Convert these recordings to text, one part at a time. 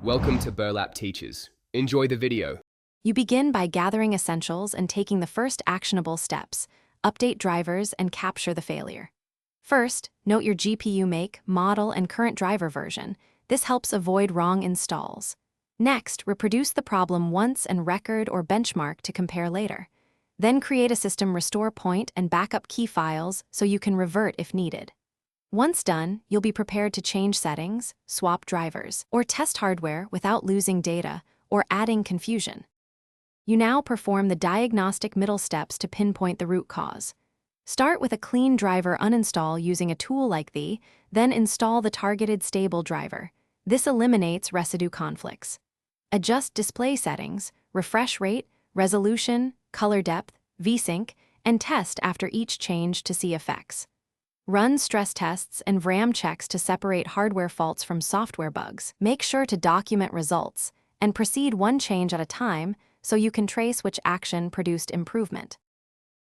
Welcome to Burlap Teachers. Enjoy the video. You begin by gathering essentials and taking the first actionable steps. Update drivers and capture the failure. First, note your GPU make, model, and current driver version. This helps avoid wrong installs. Next, reproduce the problem once and record or benchmark to compare later. Then create a system restore point and backup key files so you can revert if needed. Once done, you'll be prepared to change settings, swap drivers, or test hardware without losing data or adding confusion. You now perform the diagnostic middle steps to pinpoint the root cause. Start with a clean driver uninstall using a tool like the, then install the targeted stable driver. This eliminates residue conflicts. Adjust display settings, refresh rate, resolution, color depth, VSync, and test after each change to see effects. Run stress tests and RAM checks to separate hardware faults from software bugs. Make sure to document results and proceed one change at a time so you can trace which action produced improvement.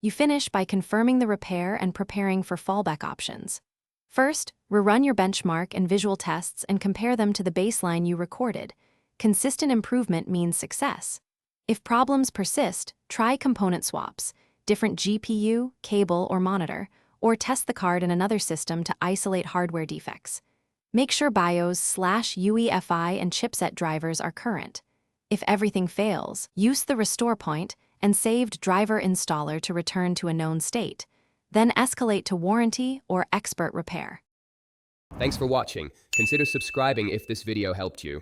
You finish by confirming the repair and preparing for fallback options. First, rerun your benchmark and visual tests and compare them to the baseline you recorded. Consistent improvement means success. If problems persist, try component swaps, different GPU, cable, or monitor, or test the card in another system to isolate hardware defects. Make sure BIOS/UEFI and chipset drivers are current. If everything fails, use the restore point and saved driver installer to return to a known state. Then escalate to warranty or expert repair. Thanks for watching. Consider subscribing if this video helped you.